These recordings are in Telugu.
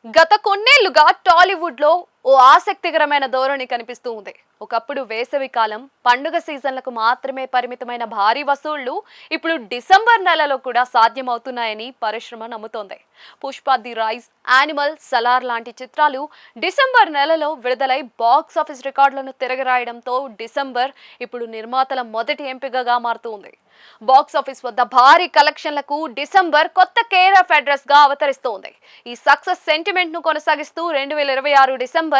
గత కొన్నేళ్లుగా టాలీవుడ్ లో ఓ ఆసక్తికరమైన ధోరణి కనిపిస్తూ ఉంది. ఒకప్పుడు వేసవి కాలం పండుగ సీజన్లకు మాత్రమే పరిమితమైన భారీ వసూళ్లు ఇప్పుడు డిసెంబర్ నెలలో కూడా సాధ్యమవుతున్నాయని పరిశ్రమ నమ్ముతోంది. Pushpa the Rise, Animal, Salaar లాంటి చిత్రాలు డిసెంబర్ నెలలో విడుదలై బాక్స్ ఆఫీస్ రికార్డులను తిరగరాయడంతో డిసెంబర్ ఇప్పుడు నిర్మాతల మొదటి ఎంపికగా మారుతుంది. బాక్స్ ఆఫీస్ వద్ద భారీ కలెక్షన్లకు డిసెంబర్ కొత్త కేర్ ఆఫ్ అడ్రస్ గా అవతరిస్తోంది. ఈ సక్సెస్ సెంటిమెంట్ ను కొనసాగిస్తూ 2026 డిసెంబర్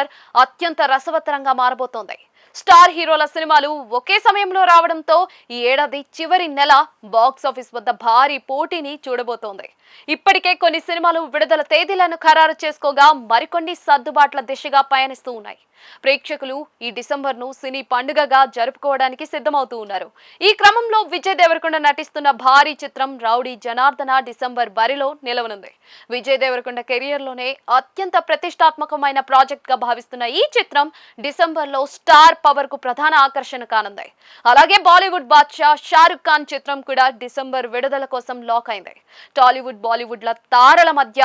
అత్యంత రసవత్తరంగా మారబోతోంది. స్టార్ హీరోల సినిమాలు ఒకే సమయంలో రావడంతో ఈ ఏడాది చివరి నెల బాక్స్ ఆఫీస్ వద్ద భారీ పోటీని చూడబోతోంది. ఇప్పటికే కొన్ని సినిమాలు విడుదల తేదీలను ఖరారు చేసుకోగా మరికొన్ని సర్దుబాట్ల దిశగా పయనిస్తూ ఉన్నాయి. ప్రేక్షకులు ఈ డిసెంబర్ ను సినీ పండుగగా జరుపుకోవడానికి సిద్ధమవుతూ ఉన్నారు. ఈ క్రమంలో విజయ్ దేవరకొండ నటిస్తున్న భారీ చిత్రం రౌడీ జనార్దన డిసెంబర్ బరిలో నిలవనుంది. విజయ్ దేవరకొండ కెరియర్ లోనే అత్యంత ప్రతిష్టాత్మకమైన ప్రాజెక్ట్ గా భావిస్తున్న ఈ చిత్రం డిసెంబర్ లో స్టార్ పవర్ కు ప్రధాన ఆకర్షణ కానుంది. అలాగే బాలీవుడ్ బాద్షా షారుఖ్ ఖాన్ చిత్రం కూడా డిసెంబర్ విడుదల కోసం లాక్ అయింది. టాలీవుడ్, బాలీవుడ్ ల తారల మధ్య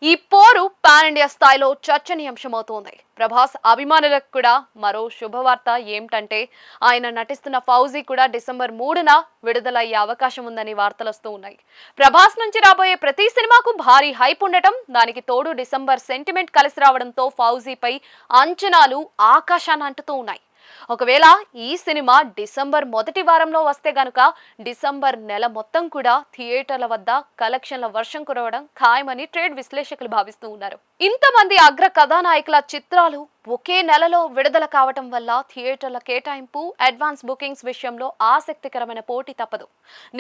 ఈ పోరు పాన్ ఇండియా స్థాయిలో చర్చనీయాంశమవుతోంది. ప్రభాస్ అభిమానులకు కూడా మరో శుభవార్త ఏమిటంటే ఆయన నటిస్తున్న ఫౌజీ కూడా డిసెంబర్ 3న విడుదలయ్యే అవకాశం ఉందని వార్తలు వస్తూ ఉన్నాయి. ప్రభాస్ నుంచి రాబోయే ప్రతి సినిమాకు భారీ హైప్ ఉండటం, దానికి తోడు డిసెంబర్ సెంటిమెంట్ కలిసి రావడంతో ఫౌజీపై అంచనాలు ఆకాశాన్ని అంటుతూ ఉన్నాయి. ఒకవేళ ఈ సినిమా డిసెంబర్ మొదటి వారంలో వస్తే గనుక డిసెంబర్ నెల మొత్తం కూడా థియేటర్ల వద్ద కలెక్షన్ల వర్షం కురవడం ఖాయమని ట్రేడ్ విశ్లేషకులు భావిస్తూ ఉన్నారు. ఇంతమంది అగ్ర కథానాయకుల చిత్రాలు ఒకే నెలలో విడుదల కావటం వల్ల థియేటర్ల కేటాయింపు, అడ్వాన్స్ బుకింగ్స్ విషయంలో ఆసక్తికరమైన పోటీ తప్పదు.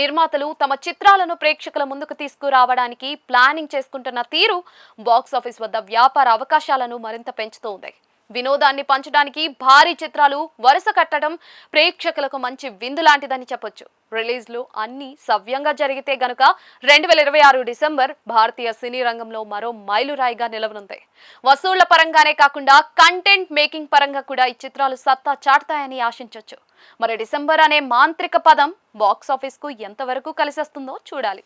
నిర్మాతలు తమ చిత్రాలను ప్రేక్షకుల ముందుకు తీసుకురావడానికి ప్లానింగ్ చేసుకుంటున్న తీరు బాక్స్ ఆఫీస్ వద్ద వ్యాపార అవకాశాలను మరింత పెంచుతోంది. వినోదాన్ని పంచడానికి భారీ చిత్రాలు వరుస కట్టడం ప్రేక్షకులకు మంచి విందు లాంటిదని చెప్పొచ్చు. రిలీజ్లు అన్ని సవ్యంగా జరిగితే గనుక 2026 డిసెంబర్ భారతీయ సినీ రంగంలో మరో మైలురాయిగా నిలవనుంది. వసూళ్ల పరంగానే కాకుండా కంటెంట్ మేకింగ్ పరంగా కూడా ఈ చిత్రాలు సత్తా చాటుతాయని ఆశించొచ్చు. మరి డిసెంబర్ అనే మాంత్రిక పదం బాక్స్ ఆఫీస్ కు ఎంతవరకు కలిసొస్తుందో చూడాలి.